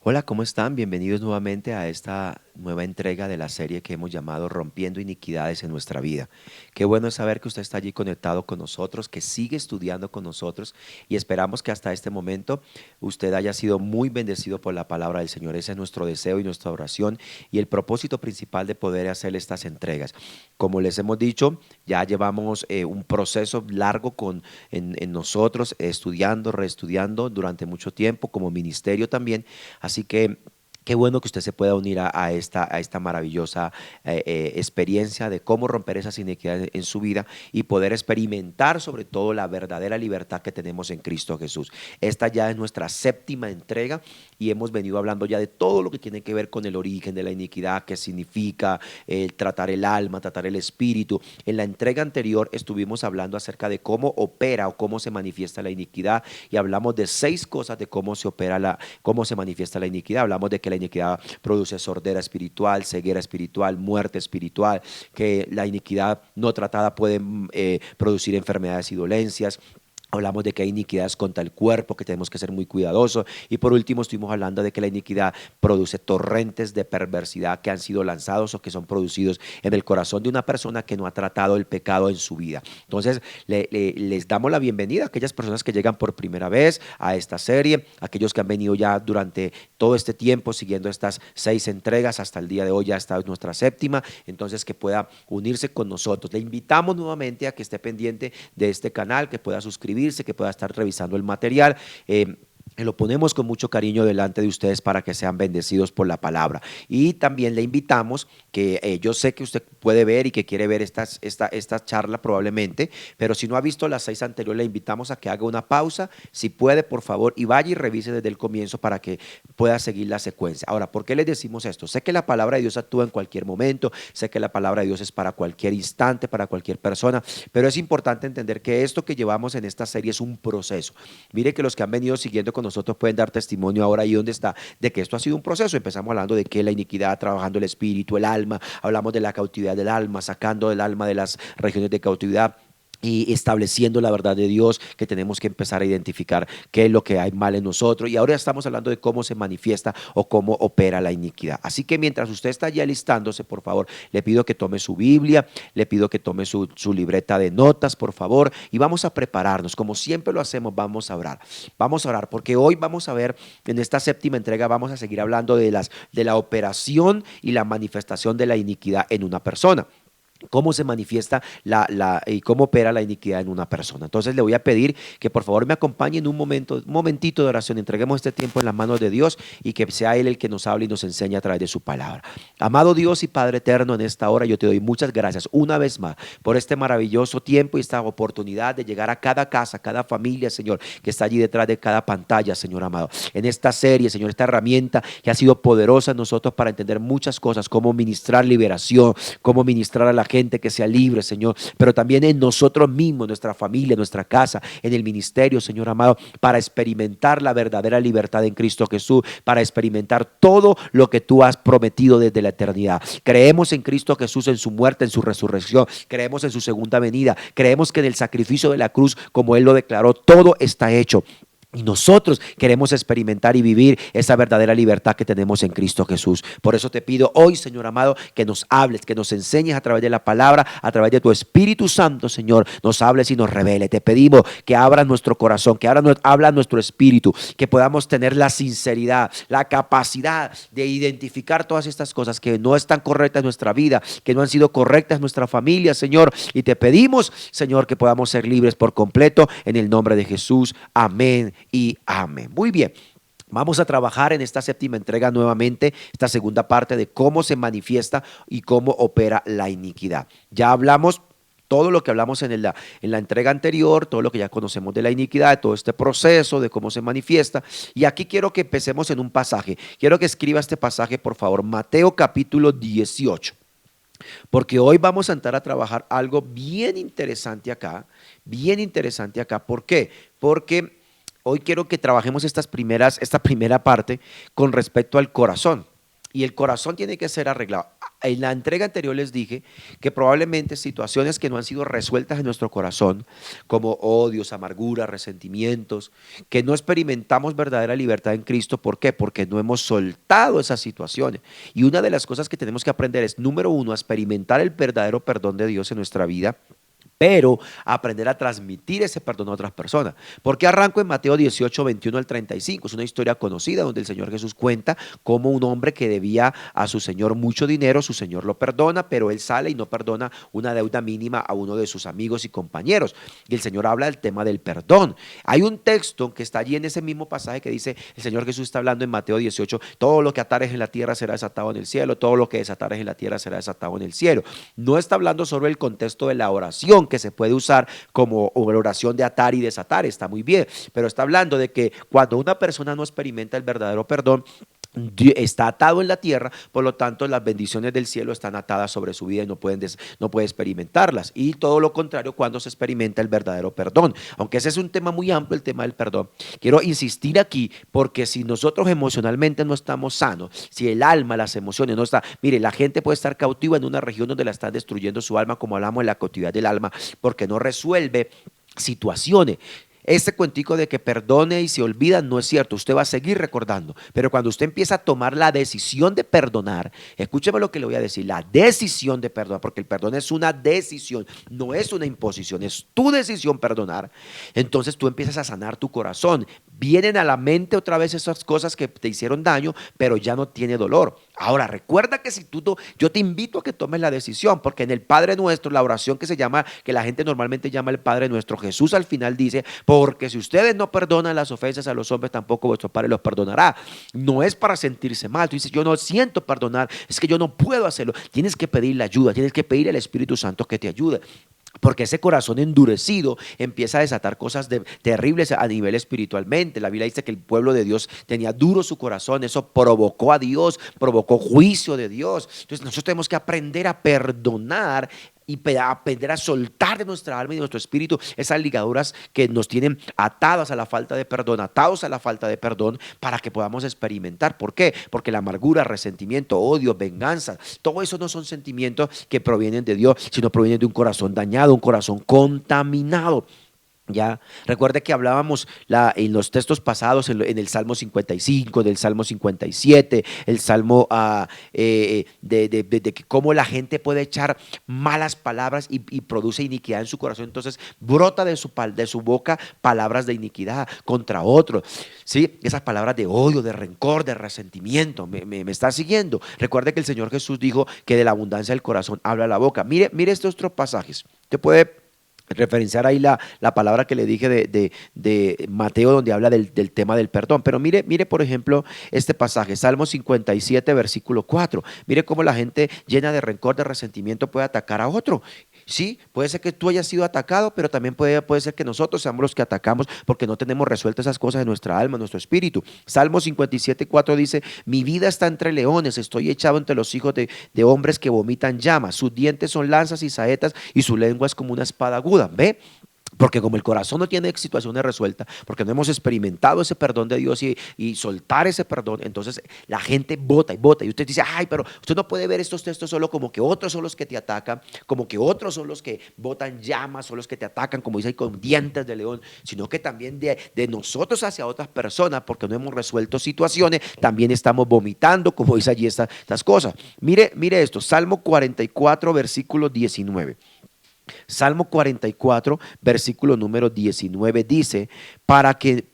Hola, ¿cómo están? Bienvenidos nuevamente a esta nueva entrega de la serie que hemos llamado Rompiendo Iniquidades en nuestra vida. Qué bueno es saber que usted está allí conectado con nosotros, que sigue estudiando con nosotros y esperamos que hasta este momento usted haya sido muy bendecido por la palabra del Señor. Ese es nuestro deseo y nuestra oración y el propósito principal de poder hacer estas entregas. Como les hemos dicho, ya llevamos un proceso largo en nosotros, estudiando, reestudiando durante mucho tiempo, como ministerio también. Así que qué bueno que usted se pueda unir a esta maravillosa experiencia de cómo romper esas inequidades en su vida y poder experimentar sobre todo la verdadera libertad que tenemos en Cristo Jesús. Esta ya es nuestra séptima entrega y hemos venido hablando ya de todo lo que tiene que ver con el origen de la iniquidad, qué significa tratar el alma, tratar el espíritu. En la entrega anterior estuvimos hablando acerca de cómo opera o cómo se manifiesta la iniquidad y hablamos de 6 cosas de cómo se opera cómo se manifiesta la iniquidad. Hablamos de que la iniquidad produce sordera espiritual, ceguera espiritual, muerte espiritual, que la iniquidad no tratada puede producir enfermedades y dolencias. Hablamos de que hay iniquidades contra el cuerpo, que tenemos que ser muy cuidadosos. Y por último estuvimos hablando de que la iniquidad produce torrentes de perversidad que han sido lanzados o que son producidos en el corazón de una persona que no ha tratado el pecado en su vida. Entonces, les damos la bienvenida a aquellas personas que llegan por primera vez a esta serie, aquellos que han venido ya durante todo este tiempo siguiendo estas 6 entregas hasta el día de hoy, ya esta es nuestra séptima, entonces que pueda unirse con nosotros. Le invitamos nuevamente a que esté pendiente de este canal, que pueda suscribirse, que pueda estar revisando el material. Lo ponemos con mucho cariño delante de ustedes para que sean bendecidos por la palabra. Y también le invitamos que yo sé que usted puede ver y que quiere ver esta charla probablemente, pero si no ha visto las 6 anteriores, le invitamos a que haga una pausa, si puede, por favor, y vaya y revise desde el comienzo para que pueda seguir la secuencia. Ahora, ¿por qué les decimos esto? Sé que la palabra de Dios actúa en cualquier momento, sé que la palabra de Dios es para cualquier instante, para cualquier persona, pero es importante entender que esto que llevamos en esta serie es un proceso. Mire que los que han venido siguiendo con nosotros pueden dar testimonio ahora ahí donde está, de que esto ha sido un proceso. Empezamos hablando de que la iniquidad, trabajando el espíritu, el alma, hablamos de la cautividad del alma, sacando el alma de las regiones de cautividad y estableciendo la verdad de Dios, que tenemos que empezar a identificar qué es lo que hay mal en nosotros. Y ahora estamos hablando de cómo se manifiesta o cómo opera la iniquidad. Así que mientras usted está ya alistándose, por favor, le pido que tome su Biblia, le pido que tome su libreta de notas, por favor, y vamos a prepararnos. Como siempre lo hacemos, vamos a orar. Vamos a orar porque hoy vamos a ver, en esta séptima entrega, vamos a seguir hablando de la operación y la manifestación de la iniquidad en una persona. Cómo se manifiesta y cómo opera la iniquidad en una persona. Entonces le voy a pedir que por favor me acompañe en un momentito de oración. Entreguemos este tiempo en las manos de Dios y que sea Él el que nos hable y nos enseñe a través de su palabra. Amado Dios y Padre eterno, en esta hora yo te doy muchas gracias una vez más por este maravilloso tiempo y esta oportunidad de llegar a cada casa, cada familia, Señor, que está allí detrás de cada pantalla, Señor amado. En esta serie, Señor, esta herramienta que ha sido poderosa en nosotros para entender muchas cosas, cómo ministrar liberación, cómo ministrar a la gente que sea libre, Señor, pero también en nosotros mismos, nuestra familia, nuestra casa, en el ministerio, Señor amado, para experimentar la verdadera libertad en Cristo Jesús, para experimentar todo lo que tú has prometido desde la eternidad. Creemos en Cristo Jesús, en su muerte, en su resurrección, creemos en su segunda venida, creemos que en el sacrificio de la cruz, como Él lo declaró, todo está hecho. Y nosotros queremos experimentar y vivir esa verdadera libertad que tenemos en Cristo Jesús. Por eso te pido hoy, Señor amado, que nos hables, que nos enseñes a través de la palabra, a través de tu Espíritu Santo, Señor, nos hables y nos revele. Te pedimos que abras nuestro corazón, que habla nuestro espíritu, que podamos tener la sinceridad, la capacidad de identificar todas estas cosas que no están correctas en nuestra vida, que no han sido correctas en nuestra familia, Señor. Y te pedimos, Señor, que podamos ser libres por completo en el nombre de Jesús. Amén y amén. Muy bien. Vamos a trabajar en esta séptima entrega nuevamente, esta segunda parte de cómo se manifiesta y cómo opera la iniquidad. Ya hablamos todo lo que hablamos en la entrega anterior, todo lo que ya conocemos de la iniquidad, de todo este proceso, de cómo se manifiesta. Y aquí quiero que empecemos en un pasaje. Quiero que escriba este pasaje, por favor, Mateo capítulo 18. Porque hoy vamos a entrar a trabajar algo bien interesante acá, bien interesante acá. ¿Por qué? Porque hoy quiero que trabajemos esta primera parte con respecto al corazón. Y el corazón tiene que ser arreglado. En la entrega anterior les dije que probablemente situaciones que no han sido resueltas en nuestro corazón, como odios, amarguras, resentimientos, que no experimentamos verdadera libertad en Cristo. ¿Por qué? Porque no hemos soltado esas situaciones. Y una de las cosas que tenemos que aprender es, número uno, a experimentar el verdadero perdón de Dios en nuestra vida, pero aprender a transmitir ese perdón a otras personas. Porque arranco en Mateo 18, 21 al 35. Es una historia conocida donde el Señor Jesús cuenta cómo un hombre que debía a su Señor mucho dinero, su Señor lo perdona, pero él sale y no perdona una deuda mínima a uno de sus amigos y compañeros. Y el Señor habla del tema del perdón. Hay un texto que está allí en ese mismo pasaje que dice, el Señor Jesús está hablando en Mateo 18, todo lo que atares en la tierra será desatado en el cielo, todo lo que desatares en la tierra será desatado en el cielo. No está hablando sobre el contexto de la oración, que se puede usar como oración de atar y desatar, está muy bien, pero está hablando de que cuando una persona no experimenta el verdadero perdón, está atado en la tierra, por lo tanto las bendiciones del cielo están atadas sobre su vida y no puede experimentarlas. Y todo lo contrario cuando se experimenta el verdadero perdón. Aunque ese es un tema muy amplio, el tema del perdón. Quiero insistir aquí porque si nosotros emocionalmente no estamos sanos, si el alma, las emociones no están, mire, la gente puede estar cautiva en una región donde la están destruyendo su alma, como hablamos de la cautividad del alma, porque no resuelve situaciones. Este cuentico de que perdone y se olvida no es cierto, usted va a seguir recordando, pero cuando usted empieza a tomar la decisión de perdonar, escúcheme lo que le voy a decir, la decisión de perdonar, porque el perdón es una decisión, no es una imposición, es tu decisión perdonar. Entonces tú empiezas a sanar tu corazón, vienen a la mente otra vez esas cosas que te hicieron daño, pero ya no tiene dolor. Ahora recuerda que si tú, yo te invito a que tomes la decisión, porque en el Padre Nuestro, la oración que se llama, que la gente normalmente llama el Padre Nuestro, Jesús al final dice, porque si ustedes no perdonan las ofensas a los hombres, tampoco vuestro Padre los perdonará. No es para sentirse mal. Tú dices, yo no siento perdonar, es que yo no puedo hacerlo. Tienes que pedirle ayuda, tienes que pedir al Espíritu Santo que te ayude. Porque ese corazón endurecido empieza a desatar cosas terribles a nivel espiritualmente. La Biblia dice que el pueblo de Dios tenía duro su corazón. Eso provocó a Dios, provocó juicio de Dios. Entonces nosotros tenemos que aprender a perdonar y aprender a soltar de nuestra alma y de nuestro espíritu esas ligaduras que nos tienen atadas a la falta de perdón, atados a la falta de perdón, para que podamos experimentar. ¿Por qué? Porque la amargura, resentimiento, odio, venganza, todo eso no son sentimientos que provienen de Dios, sino provienen de un corazón dañado, un corazón contaminado. Ya, recuerde que hablábamos en los textos pasados, en el Salmo 55, del Salmo 57, el Salmo de que cómo la gente puede echar malas palabras y produce iniquidad en su corazón. Entonces brota de su boca palabras de iniquidad contra otros, ¿sí? Esas palabras de odio, de rencor, de resentimiento. ¿Me está siguiendo? Recuerde que el Señor Jesús dijo que de la abundancia del corazón habla la boca. Mire estos otros pasajes. Te puede referenciar ahí la palabra que le dije de Mateo, donde habla del tema del perdón. Pero mire, por ejemplo, este pasaje, Salmo 57, versículo 4. Mire cómo la gente llena de rencor, de resentimiento puede atacar a otro. Sí, puede ser que tú hayas sido atacado, pero también puede ser que nosotros seamos los que atacamos porque no tenemos resueltas esas cosas en nuestra alma, en nuestro espíritu. Salmo 57, 4 dice, mi vida está entre leones, estoy echado entre los hijos de hombres que vomitan llamas, sus dientes son lanzas y saetas y su lengua es como una espada aguda. ¿Ve? Porque como el corazón no tiene situaciones resueltas, porque no hemos experimentado ese perdón de Dios y soltar ese perdón, entonces la gente vota y vota. Y usted dice, ay, pero usted no puede ver estos textos solo como que otros son los que te atacan, como que otros son los que botan llamas, son los que te atacan, como dice ahí, con dientes de león, sino que también de nosotros hacia otras personas, porque no hemos resuelto situaciones, también estamos vomitando, como dice allí estas cosas. Mire esto, Salmo 44, versículo 19. Salmo 44, versículo número 19 dice, ¿para qué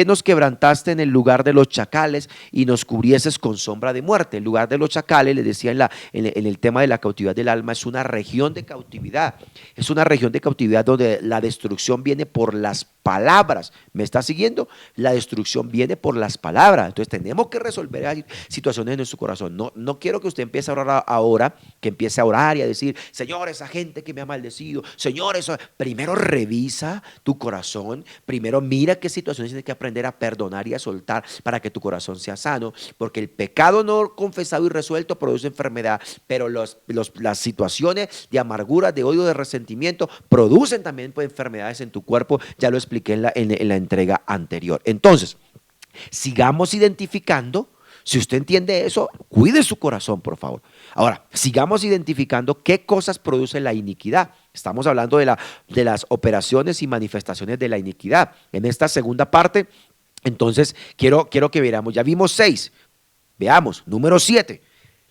nos quebrantaste en el lugar de los chacales y nos cubrieses con sombra de muerte? El lugar de los chacales, les decía en el tema de la cautividad del alma, es una región de cautividad. Es una región de cautividad donde la destrucción viene por las palabras. ¿Me está siguiendo? La destrucción viene por las palabras. Entonces tenemos que resolver situaciones en nuestro corazón. No quiero que usted empiece a orar ahora, que empiece a orar y a decir, Señor, esa gente que me ha maldecido, Señor, eso. Primero revisa tu corazón, primero mira qué situaciones tienes que aprender a perdonar y a soltar para que tu corazón sea sano, porque el pecado no confesado y resuelto produce enfermedad, pero las situaciones de amargura, de odio, de resentimiento producen también pues, enfermedades en tu cuerpo. Ya lo expliqué en la entrega anterior. Entonces, sigamos identificando Si usted entiende eso, cuide su corazón, por favor. Ahora, sigamos identificando qué cosas produce la iniquidad. Estamos hablando de las operaciones y manifestaciones de la iniquidad. En esta segunda parte, entonces, quiero que veamos. Ya vimos 6. Veamos, número 7.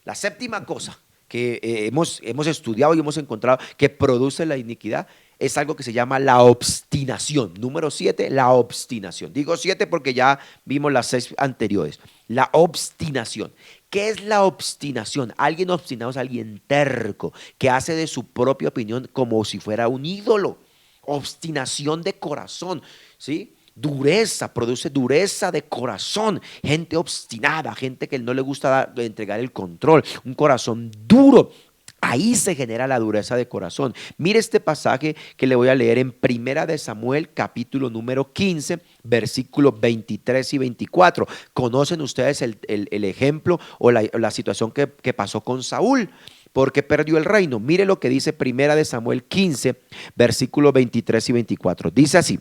La séptima cosa que hemos estudiado y hemos encontrado que produce la iniquidad es algo que se llama la obstinación. Número 7, la obstinación. Digo 7 porque ya vimos las 6 anteriores. La obstinación. ¿Qué es la obstinación? Alguien obstinado es alguien terco, que hace de su propia opinión como si fuera un ídolo. Obstinación de corazón, ¿sí? Dureza, produce dureza de corazón, gente obstinada, gente que no le gusta entregar el control, un corazón duro. Ahí se genera la dureza de corazón. Mire este pasaje que le voy a leer en Primera de Samuel, capítulo número 15, versículos 23 y 24. ¿Conocen ustedes el ejemplo o la situación que pasó con Saúl? Porque perdió el reino. Mire lo que dice Primera de Samuel 15, versículos 23 y 24. Dice así.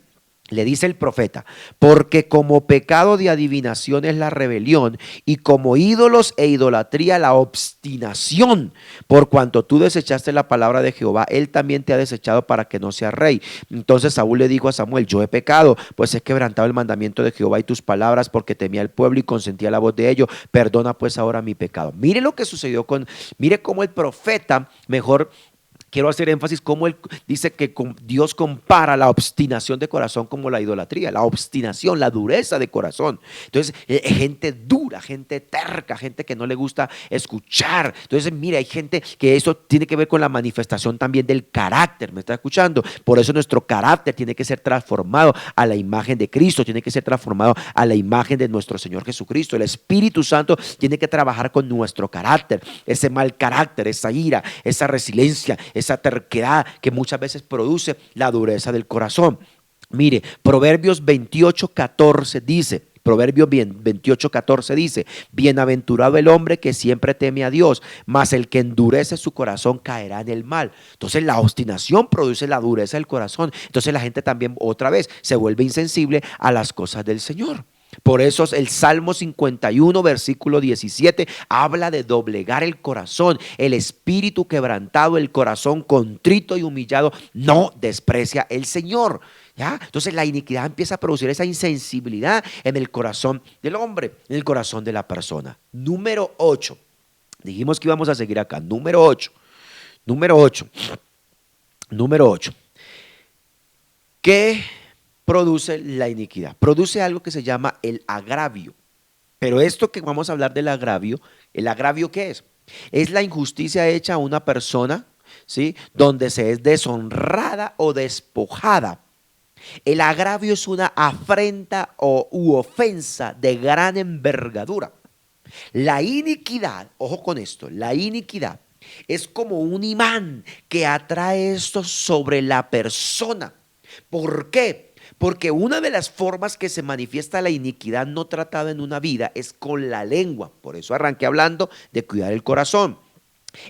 Le dice el profeta, porque como pecado de adivinación es la rebelión y como ídolos e idolatría la obstinación, por cuanto tú desechaste la palabra de Jehová, él también te ha desechado para que no seas rey. Entonces Saúl le dijo a Samuel, yo he pecado, pues he quebrantado el mandamiento de Jehová y tus palabras porque temía al pueblo y consentía la voz de ellos, perdona pues ahora mi pecado. Mire lo que sucedió mire cómo el profeta, mejor quiero hacer énfasis cómo él dice que Dios compara la obstinación de corazón como la idolatría, la obstinación, la dureza de corazón. Entonces, gente dura, gente terca, gente que no le gusta escuchar. Entonces, mire, hay gente que eso tiene que ver con la manifestación también del carácter, ¿me está escuchando? Por eso nuestro carácter tiene que ser transformado a la imagen de Cristo, tiene que ser transformado a la imagen de nuestro Señor Jesucristo. El Espíritu Santo tiene que trabajar con nuestro carácter, ese mal carácter, esa ira, esa resiliencia, esa terquedad que muchas veces produce la dureza del corazón. Mire, Proverbios 28:14 dice, Proverbios 28:14 dice, bienaventurado el hombre que siempre teme a Dios, mas el que endurece su corazón caerá en el mal. Entonces la obstinación produce la dureza del corazón. Entonces la gente también otra vez se vuelve insensible a las cosas del Señor. Por eso el Salmo 51, versículo 17, habla de doblegar el corazón, el espíritu quebrantado, el corazón contrito y humillado, no desprecia el Señor. ¿Ya? Entonces la iniquidad empieza a producir esa insensibilidad en el corazón del hombre, en el corazón de la persona. Número 8. Dijimos que íbamos a seguir acá. Número 8. Número 8. Número 8. ¿Qué produce la iniquidad? Produce algo que se llama el agravio. Pero esto que vamos a hablar del agravio, ¿el agravio qué es? Es la injusticia hecha a una persona, ¿sí? Donde se es deshonrada o despojada. El agravio es una afrenta u ofensa de gran envergadura. La iniquidad, ojo con esto, la iniquidad es como un imán que atrae esto sobre la persona. ¿Por qué? Porque una de las formas que se manifiesta la iniquidad no tratada en una vida es con la lengua. Por eso arranqué hablando de cuidar el corazón.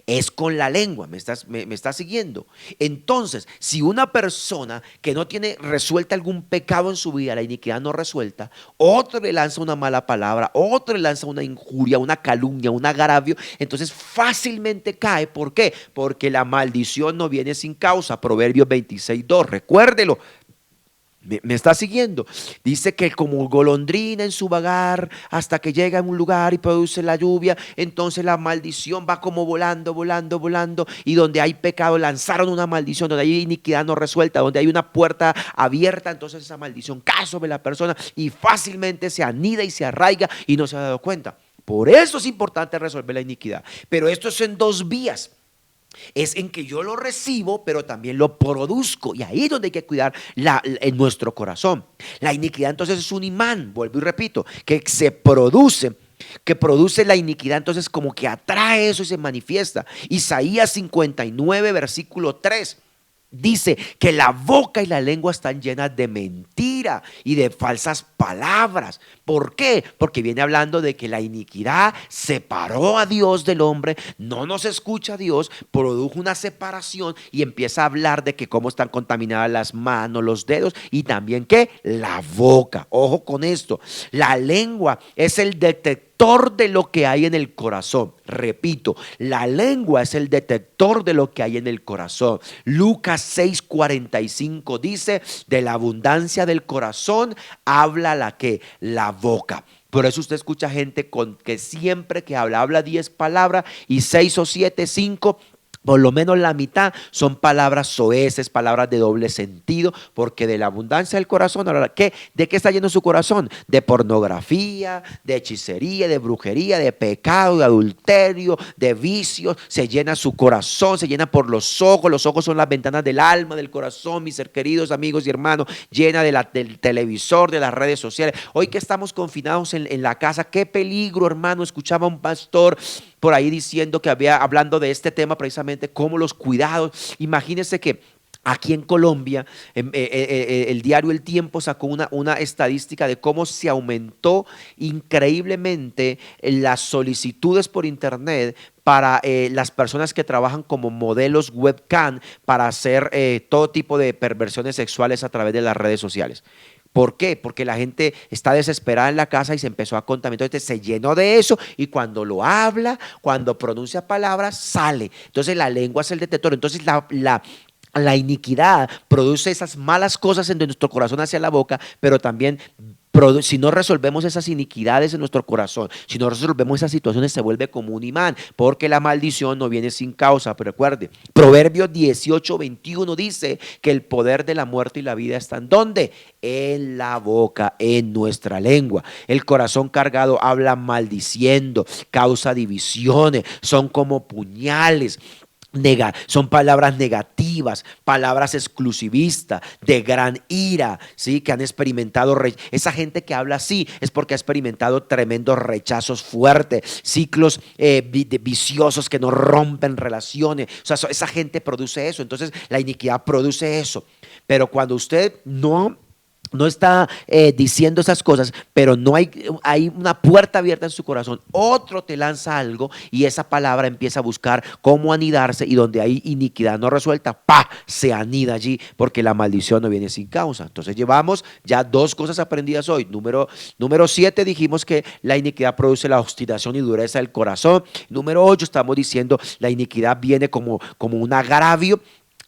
Es con la lengua, me estás siguiendo. Entonces, si una persona que no tiene resuelta algún pecado en su vida, la iniquidad no resuelta, otro le lanza una mala palabra, otro le lanza una injuria, una calumnia, un agravio, entonces fácilmente cae. ¿Por qué? Porque la maldición no viene sin causa. Proverbios 26:2, recuérdelo. ¿Me está siguiendo? Dice que como golondrina en su vagar hasta que llega a un lugar y produce la lluvia, entonces la maldición va como volando, volando, volando, y donde hay pecado lanzaron una maldición, donde hay iniquidad no resuelta, donde hay una puerta abierta, entonces esa maldición cae sobre la persona y fácilmente se anida y se arraiga y no se ha dado cuenta. Por eso es importante resolver la iniquidad, pero esto es en dos vías. Es en que yo lo recibo, pero también lo produzco. Y ahí es donde hay que cuidar en nuestro corazón. La iniquidad entonces es un imán, vuelvo y repito, que produce la iniquidad, entonces como que atrae eso y se manifiesta. Isaías 59, versículo 3. Dice que la boca y la lengua están llenas de mentira y de falsas palabras. ¿Por qué? Porque viene hablando de que la iniquidad separó a Dios del hombre, no nos escucha a Dios, produjo una separación y empieza a hablar de que cómo están contaminadas las manos, los dedos y también que la boca. Ojo con esto, la lengua es el detector detector de lo que hay en el corazón. Repito, la lengua es el detector de lo que hay en el corazón. Lucas 6:45 dice, de la abundancia del corazón habla la boca. Por eso usted escucha gente que siempre que habla 10 palabras y 6 o 7, 5, por lo menos la mitad son palabras soeces, palabras de doble sentido, porque de la abundancia del corazón, ahora, ¿de qué está lleno su corazón? De pornografía, de hechicería, de brujería, de pecado, de adulterio, de vicios. Se llena su corazón, se llena por los ojos son las ventanas del alma, del corazón, mis queridos amigos y hermanos, llena del televisor, de las redes sociales. Hoy que estamos confinados en la casa, qué peligro, hermano. Escuchaba a un pastor por ahí diciendo que hablando de este tema precisamente, como los cuidados. Imagínense que aquí en Colombia, el diario El Tiempo sacó una estadística de cómo se aumentó increíblemente las solicitudes por internet para las personas que trabajan como modelos webcam para hacer todo tipo de perversiones sexuales a través de las redes sociales. ¿Por qué? Porque la gente está desesperada en la casa y se empezó a contaminar. Entonces se llenó de eso y cuando lo habla, cuando pronuncia palabras, sale. Entonces la lengua es el detector. Entonces la iniquidad produce esas malas cosas en nuestro corazón hacia la boca, pero también si no resolvemos esas iniquidades en nuestro corazón, si no resolvemos esas situaciones, se vuelve como un imán, porque la maldición no viene sin causa. Pero recuerde, Proverbios 18:21 dice que el poder de la muerte y la vida están ¿dónde? En la boca, en nuestra lengua. El corazón cargado habla maldiciendo, causa divisiones, son como puñales. Son palabras negativas, palabras exclusivistas, de gran ira, ¿sí? Que han experimentado, esa gente que habla así es porque ha experimentado tremendos rechazos fuertes, ciclos viciosos que no rompen relaciones. O sea, esa gente produce eso, entonces la iniquidad produce eso. Pero cuando usted no está diciendo esas cosas, pero no hay una puerta abierta en su corazón, otro te lanza algo y esa palabra empieza a buscar cómo anidarse, y donde hay iniquidad no resuelta, ¡pa!, se anida allí, porque la maldición no viene sin causa. Entonces llevamos ya 2 cosas aprendidas hoy. Número 7 dijimos que la iniquidad produce la obstinación y dureza del corazón. Número 8 estamos diciendo la iniquidad viene como un agravio.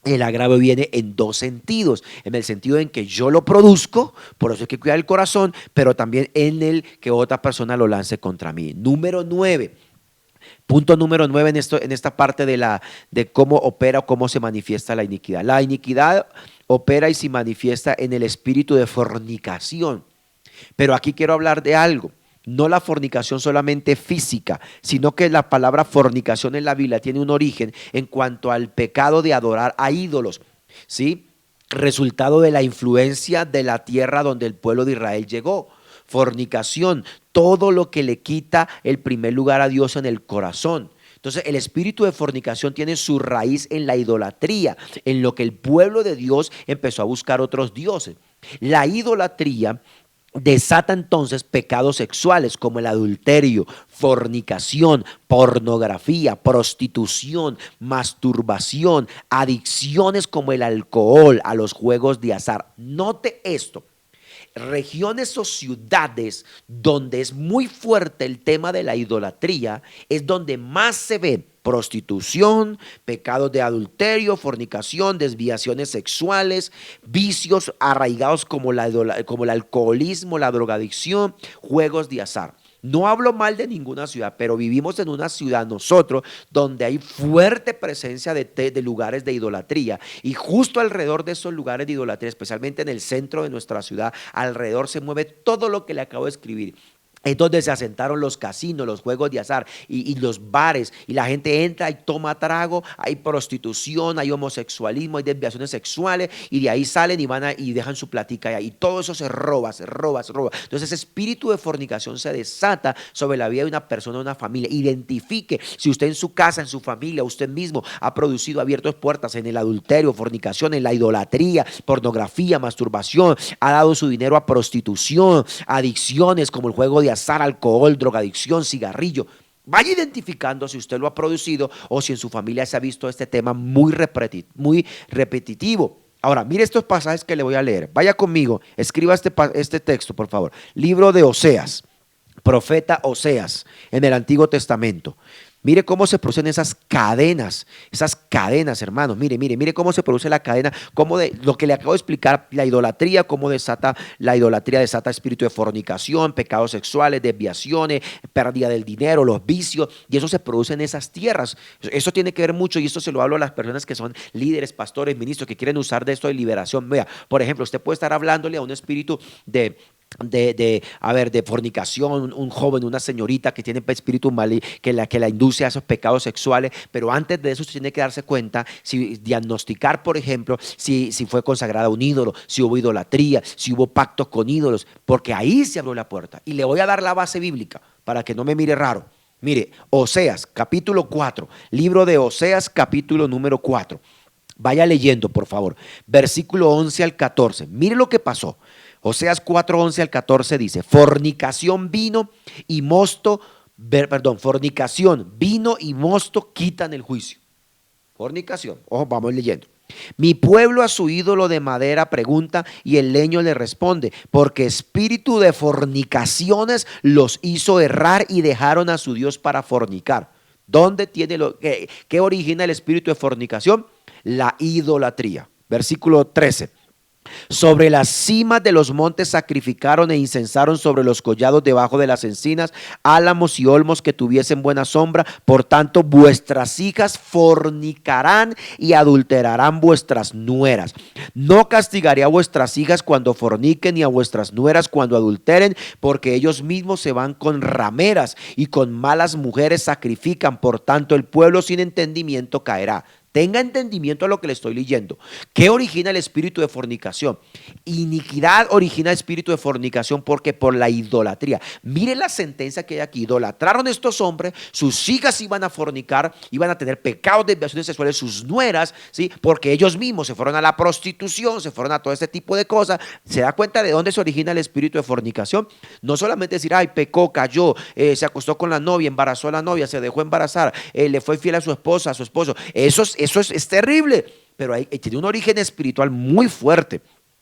El agravio viene en 2 sentidos, en el sentido en que yo lo produzco, por eso hay que cuidar el corazón, pero también en el que otra persona lo lance contra mí. Número 9, punto número 9 en esta parte de cómo opera o cómo se manifiesta la iniquidad. La iniquidad opera y se manifiesta en el espíritu de fornicación, pero aquí quiero hablar de algo. No la fornicación solamente física, sino que la palabra fornicación en la Biblia tiene un origen en cuanto al pecado de adorar a ídolos, ¿sí? Resultado de la influencia de la tierra donde el pueblo de Israel llegó. Fornicación, todo lo que le quita el primer lugar a Dios en el corazón. Entonces el espíritu de fornicación tiene su raíz en la idolatría, en lo que el pueblo de Dios empezó a buscar otros dioses. La idolatría desata entonces pecados sexuales como el adulterio, fornicación, pornografía, prostitución, masturbación, adicciones como el alcohol, a los juegos de azar. Note esto. Regiones o ciudades donde es muy fuerte el tema de la idolatría es donde más se ve prostitución, pecados de adulterio, fornicación, desviaciones sexuales, vicios arraigados como el alcoholismo, la drogadicción, juegos de azar. No hablo mal de ninguna ciudad, pero vivimos en una ciudad nosotros donde hay fuerte presencia de lugares de idolatría, y justo alrededor de esos lugares de idolatría, especialmente en el centro de nuestra ciudad, alrededor se mueve todo lo que le acabo de escribir. Es donde se asentaron los casinos, los juegos de azar y los bares, y la gente entra y toma trago, hay prostitución, hay homosexualismo, hay desviaciones sexuales, y de ahí salen y dejan su platica allá, y todo eso se roba, se roba, se roba. Entonces ese espíritu de fornicación se desata sobre la vida de una persona, de una familia. Identifique si usted en su casa, en su familia, usted mismo ha producido, abierto puertas en el adulterio, fornicación, en la idolatría, pornografía, masturbación, ha dado su dinero a prostitución, adicciones como el juego de azar, alcohol, drogadicción, cigarrillo. Vaya identificando si usted lo ha producido o si en su familia se ha visto este tema muy repetitivo. Ahora, mire estos pasajes que le voy a leer. Vaya conmigo, escriba este texto, por favor. Libro de Oseas, profeta Oseas en el Antiguo Testamento. Mire cómo se producen esas cadenas, hermanos. Mire cómo se produce la cadena, cómo de lo que le acabo de explicar, la idolatría, cómo desata la idolatría, desata espíritu de fornicación, pecados sexuales, desviaciones, pérdida del dinero, los vicios, y eso se produce en esas tierras. Eso tiene que ver mucho, y esto se lo hablo a las personas que son líderes, pastores, ministros, que quieren usar de esto de liberación. Vea, por ejemplo, usted puede estar hablándole a un espíritu de fornicación, un joven, una señorita que tiene espíritu mal que la induce a esos pecados sexuales, pero antes de eso usted tiene que darse cuenta, diagnosticar, por ejemplo, si fue consagrada a un ídolo, si hubo idolatría, si hubo pactos con ídolos, porque ahí se abrió la puerta. Y le voy a dar la base bíblica para que no me mire raro. Mire, Oseas, capítulo 4, libro de Oseas, capítulo número 4. Vaya leyendo, por favor, versículo 11 al 14. Mire lo que pasó. Oseas 4, 11 al 14 dice: fornicación, vino y mosto, fornicación, vino y mosto quitan el juicio. Fornicación, ojo, vamos leyendo. Mi pueblo a su ídolo de madera pregunta y el leño le responde, porque espíritu de fornicaciones los hizo errar y dejaron a su Dios para fornicar. ¿Dónde tiene qué origina el espíritu de fornicación? La idolatría. Versículo 13. Sobre las cimas de los montes sacrificaron e incensaron sobre los collados debajo de las encinas, álamos y olmos que tuviesen buena sombra. Por tanto, vuestras hijas fornicarán y adulterarán vuestras nueras. No castigaré a vuestras hijas cuando forniquen, ni a vuestras nueras cuando adulteren, porque ellos mismos se van con rameras y con malas mujeres sacrifican. Por tanto, el pueblo sin entendimiento caerá. Tenga entendimiento a lo que le estoy leyendo. ¿Qué origina el espíritu de fornicación? Iniquidad origina el espíritu de fornicación porque por la idolatría. Mire la sentencia que hay aquí. Idolatraron estos hombres, sus hijas iban a fornicar, iban a tener pecados de desviaciones sexuales, sus nueras, ¿sí? Porque ellos mismos se fueron a la prostitución, se fueron a todo este tipo de cosas. ¿Se da cuenta de dónde se origina el espíritu de fornicación? No solamente decir, ay, pecó, cayó, se acostó con la novia, embarazó a la novia, se dejó embarazar, le fue fiel a su esposa, a su esposo. Eso es terrible, pero tiene un origen espiritual muy fuerte.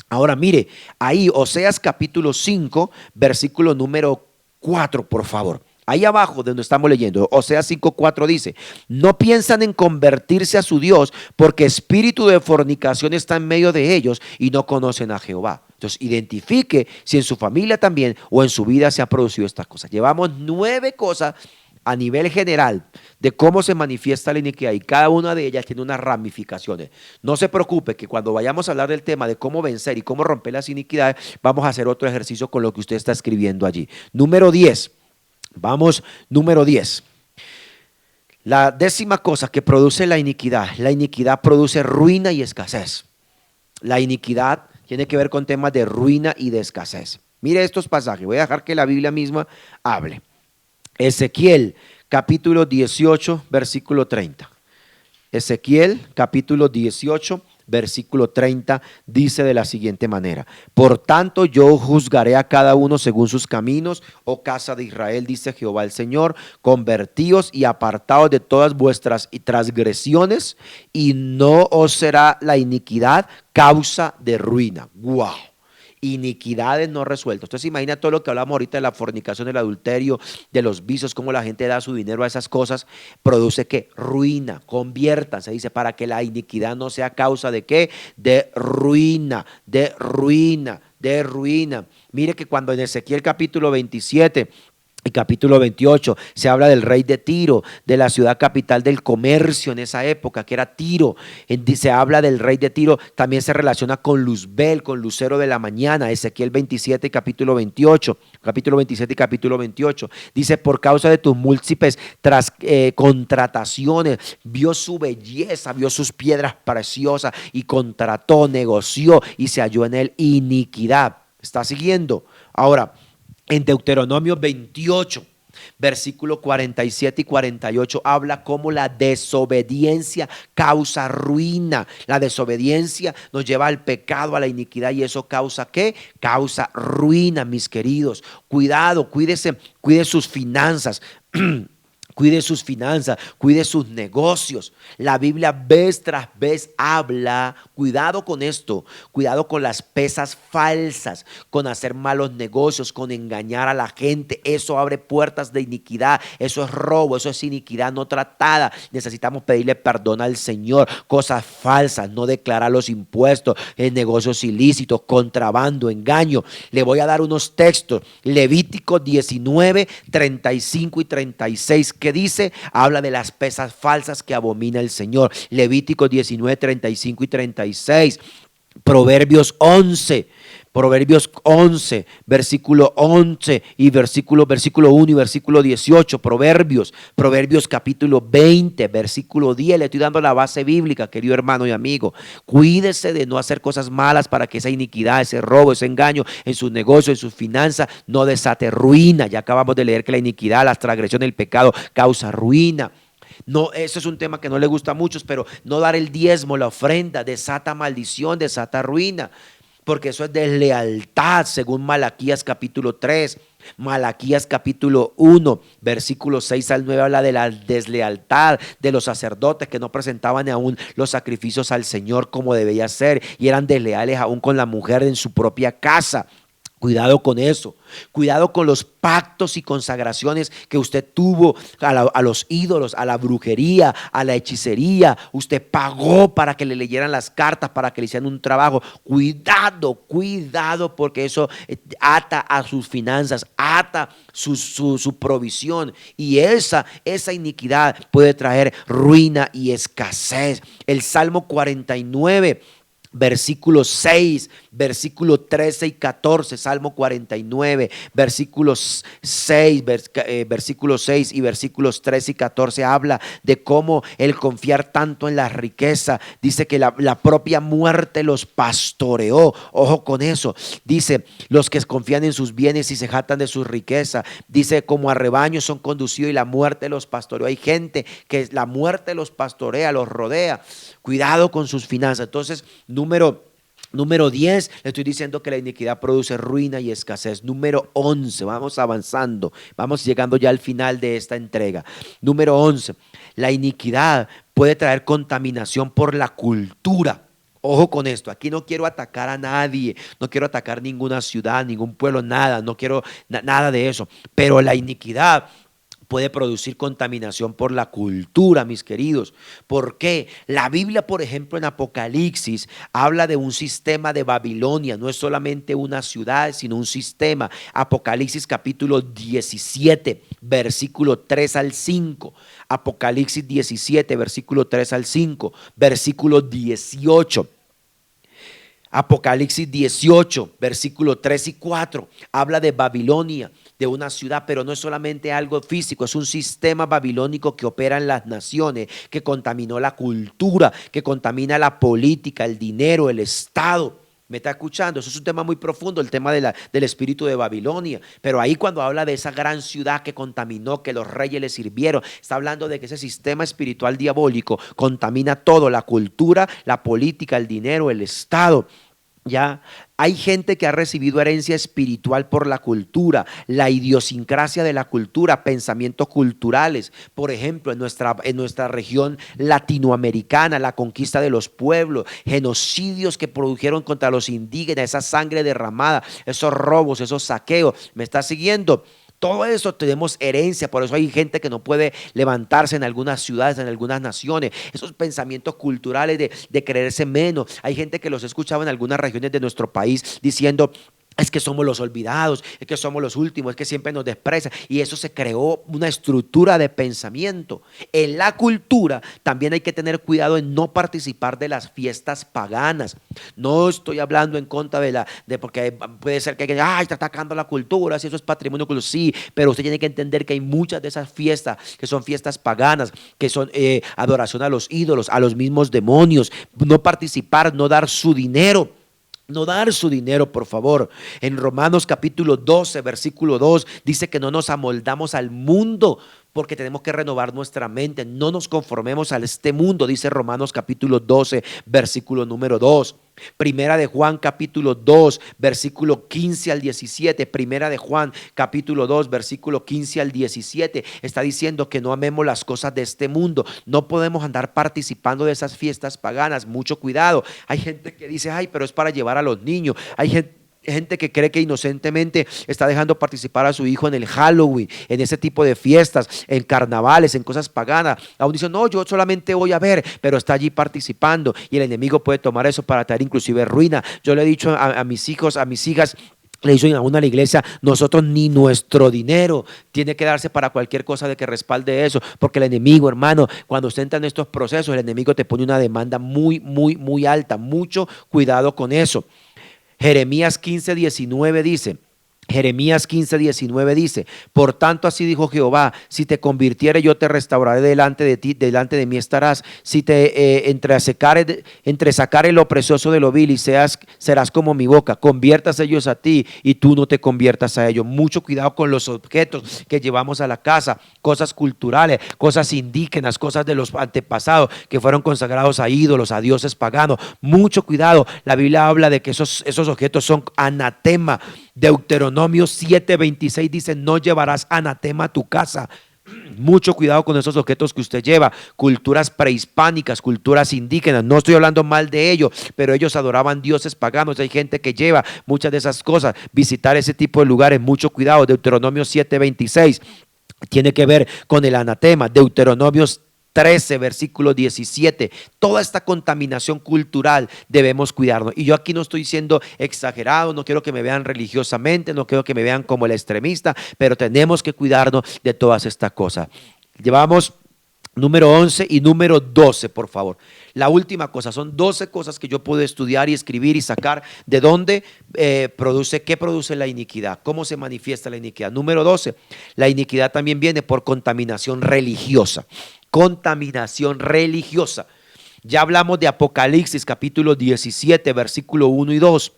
Ahora mire, ahí Oseas capítulo 5, versículo número 4, por favor. Ahí abajo de donde estamos leyendo, Oseas 5:4 dice: no piensan en convertirse a su Dios, porque espíritu de fornicación está en medio de ellos y no conocen a Jehová. Entonces identifique si en su familia también o en su vida se han producido estas cosas. Llevamos 9 cosas a nivel general de cómo se manifiesta la iniquidad, y cada una de ellas tiene unas ramificaciones. No se preocupe que cuando vayamos a hablar del tema de cómo vencer y cómo romper las iniquidades, vamos a hacer otro ejercicio con lo que usted está escribiendo allí. Número 10. Vamos, número 10. La décima cosa que produce la iniquidad produce ruina y escasez. La iniquidad tiene que ver con temas de ruina y de escasez. Mire estos pasajes, voy a dejar que la Biblia misma hable. Ezequiel capítulo 18, versículo 30. Ezequiel capítulo 18, versículo 30 dice de la siguiente manera: por tanto yo juzgaré a cada uno según sus caminos, oh casa de Israel, dice Jehová el Señor, convertíos y apartaos de todas vuestras transgresiones, y no os será la iniquidad causa de ruina. ¡Wow! Iniquidades no resueltas. Usted se imagina todo lo que hablamos ahorita de la fornicación, del adulterio, de los vicios, cómo la gente da su dinero a esas cosas, produce ¿qué? Ruina. Conviértanse, dice, para que la iniquidad no sea causa de ¿qué? De ruina, de ruina, de ruina. Mire que cuando en Ezequiel capítulo 27 y capítulo 28 se habla del rey de Tiro, de la ciudad capital del comercio en esa época, que era Tiro. Se habla del rey de Tiro, también se relaciona con Luzbel, con lucero de la mañana. Ezequiel 27 y capítulo 28, capítulo 27 y capítulo 28. Dice: por causa de tus múltiples contrataciones, vio su belleza, vio sus piedras preciosas y contrató, negoció y se halló en él iniquidad. ¿Está siguiendo? Ahora, en Deuteronomio 28, versículo 47 y 48 habla cómo la desobediencia causa ruina. La desobediencia nos lleva al pecado, a la iniquidad, y eso causa ¿qué? Causa ruina, mis queridos. Cuidado, cuídese, cuide sus finanzas. Cuide sus finanzas, cuide sus negocios. La Biblia vez tras vez habla, cuidado con esto, cuidado con las pesas falsas, con hacer malos negocios, con engañar a la gente. Eso abre puertas de iniquidad, eso es robo, eso es iniquidad no tratada. Necesitamos pedirle perdón al Señor. Cosas falsas, no declarar los impuestos, negocios ilícitos, contrabando, engaño. Le voy a dar unos textos, Levítico 19, 35 y 36. ¿Qué dice? Habla de las pesas falsas que abomina el Señor. Levítico 19, 35 y 36. Proverbios 11. Proverbios 11, versículo 11 y versículo 1 y versículo 18. Proverbios capítulo 20, versículo 10. Le estoy dando la base bíblica, querido hermano y amigo. Cuídese de no hacer cosas malas para que esa iniquidad, ese robo, ese engaño en sus negocios, en sus finanzas, no desate ruina. Ya acabamos de leer que la iniquidad, las transgresiones, el pecado causa ruina. No, eso es un tema que no le gusta a muchos, pero no dar el diezmo, la ofrenda, desata maldición, desata ruina, porque eso es deslealtad, según Malaquías capítulo 3. Malaquías capítulo 1, versículos 6 al 9 habla de la deslealtad de los sacerdotes que no presentaban aún los sacrificios al Señor como debía ser y eran desleales aún con la mujer en su propia casa. Cuidado con eso, cuidado con los pactos y consagraciones que usted tuvo a los ídolos, a la brujería, a la hechicería. Usted pagó para que le leyeran las cartas, para que le hicieran un trabajo. Cuidado, cuidado, porque eso ata a sus finanzas, ata su provisión. Y esa iniquidad puede traer ruina y escasez. El Salmo 49. Versículos 6, versículos 13 y 14, Salmo 49, versículos 6, versículos 6 y versículos 13 y 14 habla de cómo el confiar tanto en la riqueza, dice que la propia muerte los pastoreó. Ojo con eso, dice los que confían en sus bienes y se jactan de su riqueza, dice como a rebaños son conducidos y la muerte los pastoreó. Hay gente que la muerte los pastorea, los rodea. Cuidado con sus finanzas. Entonces, Número 10, le estoy diciendo que la iniquidad produce ruina y escasez. Número 11, vamos avanzando, vamos llegando ya al final de esta entrega. Número 11, la iniquidad puede traer contaminación por la cultura. Ojo con esto, aquí no quiero atacar a nadie, no quiero atacar ninguna ciudad, ningún pueblo, nada, no quiero nada de eso, pero la iniquidad puede producir contaminación por la cultura, mis queridos. ¿Por qué? La Biblia, por ejemplo, en Apocalipsis, habla de un sistema de Babilonia. No es solamente una ciudad, sino un sistema. Apocalipsis capítulo 17, versículo 3 al 5. Apocalipsis 17, versículo 3 al 5. Versículo 18. Apocalipsis 18, versículo 3 y 4, habla de Babilonia, de una ciudad, pero no es solamente algo físico, es un sistema babilónico que opera en las naciones, que contaminó la cultura, que contamina la política, el dinero, el Estado. ¿Me está escuchando? Eso es un tema muy profundo, el tema del espíritu de Babilonia. Pero ahí cuando habla de esa gran ciudad que contaminó, que los reyes le sirvieron, está hablando de que ese sistema espiritual diabólico contamina todo, la cultura, la política, el dinero, el Estado. Ya hay gente que ha recibido herencia espiritual por la cultura, la idiosincrasia de la cultura, pensamientos culturales. Por ejemplo, en nuestra región latinoamericana, la conquista de los pueblos, genocidios que produjeron contra los indígenas, esa sangre derramada, esos robos, esos saqueos. ¿Me está siguiendo? Todo eso tenemos herencia, por eso hay gente que no puede levantarse en algunas ciudades, en algunas naciones. Esos pensamientos culturales de creerse menos. Hay gente que los escuchaba en algunas regiones de nuestro país diciendo: es que somos los olvidados, es que somos los últimos, es que siempre nos desprecian. Y eso se creó una estructura de pensamiento. En la cultura también hay que tener cuidado en no participar de las fiestas paganas. No estoy hablando en contra de porque puede ser que alguien está atacando la cultura, si eso es patrimonio cultural. Sí, pero usted tiene que entender que hay muchas de esas fiestas que son fiestas paganas, que son adoración a los ídolos, a los mismos demonios. No participar, no dar su dinero. No dar su dinero, por favor. En Romanos capítulo 12, versículo 2, dice que no nos amoldamos al mundo, porque tenemos que renovar nuestra mente. No nos conformemos a este mundo, dice Romanos capítulo 12, versículo número 2. Primera de Juan capítulo 2, versículo 15 al 17. Primera de Juan capítulo 2, versículo 15 al 17. Está diciendo que no amemos las cosas de este mundo. No podemos andar participando de esas fiestas paganas. Mucho cuidado. Hay gente que dice, ay, pero es para llevar a los niños. Hay gente que cree que inocentemente está dejando participar a su hijo en el Halloween, en ese tipo de fiestas, en carnavales, en cosas paganas. Aún dice, no, yo solamente voy a ver, pero está allí participando y el enemigo puede tomar eso para traer inclusive ruina. Yo le he dicho a mis hijos, a mis hijas, le hizo aún a la iglesia, nosotros ni nuestro dinero tiene que darse para cualquier cosa de que respalde eso, porque el enemigo, hermano, cuando usted entra en estos procesos, el enemigo te pone una demanda muy, muy, muy alta. Mucho cuidado con eso. Jeremías 15:19 dice, Jeremías 15:19 dice, por tanto así dijo Jehová, si te convirtiere yo te restauraré delante de ti, delante de mí estarás, si te entresacare lo precioso de lo vil y serás como mi boca, conviertas ellos a ti y tú no te conviertas a ellos. Mucho cuidado con los objetos que llevamos a la casa, cosas culturales, cosas indígenas, cosas de los antepasados que fueron consagrados a ídolos, a dioses paganos. Mucho cuidado, la Biblia habla de que esos objetos son anatema. Deuteronomio 7:26 dice, no llevarás anatema a tu casa. Mucho cuidado con esos objetos que usted lleva, culturas prehispánicas, culturas indígenas. No estoy hablando mal de ellos, pero ellos adoraban dioses paganos. Hay gente que lleva muchas de esas cosas. Visitar ese tipo de lugares, mucho cuidado. Deuteronomio 7:26 tiene que ver con el anatema. Deuteronomio 13, versículo 17. Toda esta contaminación cultural debemos cuidarnos. Y yo aquí no estoy siendo exagerado, no quiero que me vean religiosamente, no quiero que me vean como el extremista, pero tenemos que cuidarnos de todas estas cosas. Llevamos número 11 y número 12, por favor. La última cosa, son 12 cosas que yo puedo estudiar y escribir y sacar de dónde qué produce la iniquidad, cómo se manifiesta la iniquidad. Número 12, la iniquidad también viene por contaminación religiosa. Contaminación religiosa. Ya hablamos de Apocalipsis capítulo 17, versículo 1 y 2.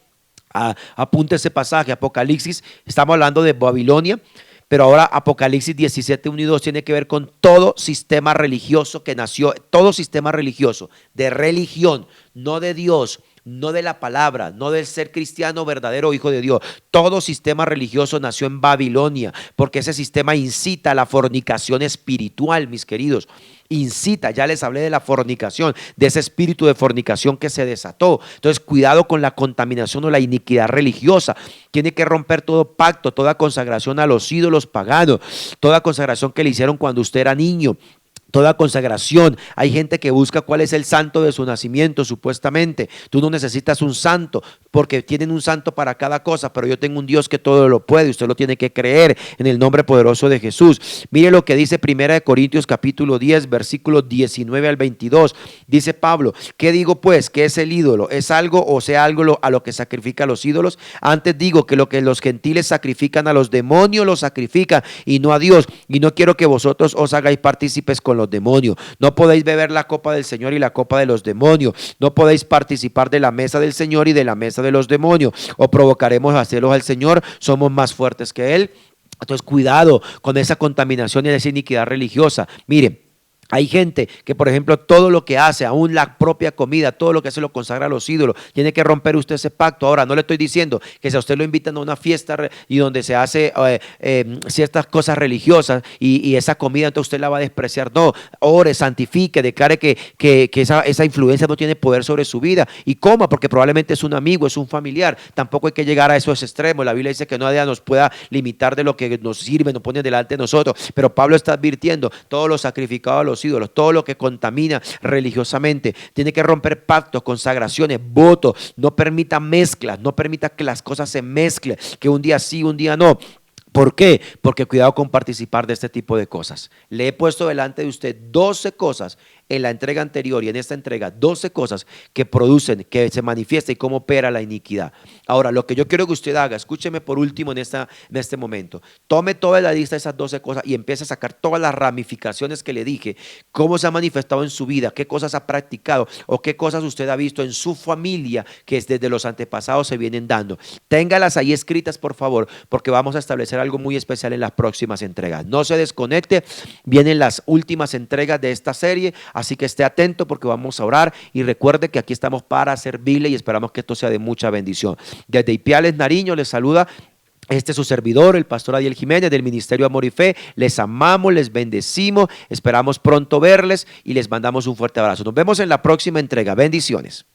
Apunte ese pasaje, Apocalipsis, estamos hablando de Babilonia, pero ahora Apocalipsis 17, 1 y 2 tiene que ver con todo sistema religioso que nació, todo sistema religioso, de religión, no de Dios, no de la palabra, no del ser cristiano verdadero hijo de Dios. Todo sistema religioso nació en Babilonia, porque ese sistema incita a la fornicación espiritual, mis queridos. Incita, ya les hablé de la fornicación, de ese espíritu de fornicación que se desató. Entonces, cuidado con la contaminación o la iniquidad religiosa. Tiene que romper todo pacto, toda consagración a los ídolos paganos, toda consagración que le hicieron cuando usted era niño. Toda consagración. Hay gente que busca cuál es el santo de su nacimiento, supuestamente. Tú no necesitas un santo, porque tienen un santo para cada cosa, pero yo tengo un Dios que todo lo puede. Usted lo tiene que creer en el nombre poderoso de Jesús. Mire lo que dice 1 Corintios capítulo 10, versículos 19 al 22. Dice Pablo, ¿qué digo pues? ¿Qué es el ídolo? ¿Es algo o sea algo a lo que sacrifican los ídolos? Antes digo que lo que los gentiles sacrifican a los demonios, lo sacrifican y no a Dios. Y no quiero que vosotros os hagáis partícipes con los demonios. No podéis beber la copa del Señor y la copa de los demonios. No podéis participar de la mesa del Señor y de la mesa de los demonios. O provocaremos a celos al Señor. Somos más fuertes que Él. Entonces, cuidado con esa contaminación y esa iniquidad religiosa. Miren, hay gente que, por ejemplo, todo lo que hace, aún la propia comida, todo lo que hace lo consagra a los ídolos. Tiene que romper usted ese pacto. Ahora, no le estoy diciendo que si a usted lo invitan a una fiesta y donde se hace ciertas cosas religiosas y esa comida, entonces usted la va a despreciar. No, ore, santifique, declare que esa influencia no tiene poder sobre su vida y coma, porque probablemente es un amigo, es un familiar. Tampoco hay que llegar a esos extremos. La Biblia dice que nadie nos pueda limitar de lo que nos sirve, nos pone delante de nosotros. Pero Pablo está advirtiendo, todo lo sacrificado a los ídolos, todo lo que contamina religiosamente, tiene que romper pactos, consagraciones, votos. No permita mezclas, no permita que las cosas se mezclen, que un día sí, un día no. ¿Por qué? Porque cuidado con participar de este tipo de cosas. Le he puesto delante de usted 12 cosas en la entrega anterior y en esta entrega, 12 cosas que producen, que se manifiesta y cómo opera la iniquidad. Ahora, lo que yo quiero que usted haga, escúcheme por último en este momento, tome toda la lista de esas 12 cosas y empiece a sacar todas las ramificaciones que le dije, cómo se ha manifestado en su vida, qué cosas ha practicado o qué cosas usted ha visto en su familia que desde los antepasados se vienen dando. Téngalas ahí escritas, por favor, porque vamos a establecer algo muy especial en las próximas entregas. No se desconecte, vienen las últimas entregas de esta serie. Así que esté atento porque vamos a orar y recuerde que aquí estamos para servirle y esperamos que esto sea de mucha bendición. Desde Ipiales, Nariño, les saluda este es su servidor, el pastor Adiel Jiménez del Ministerio Amor y Fe. Les amamos, les bendecimos, esperamos pronto verles y les mandamos un fuerte abrazo. Nos vemos en la próxima entrega. Bendiciones.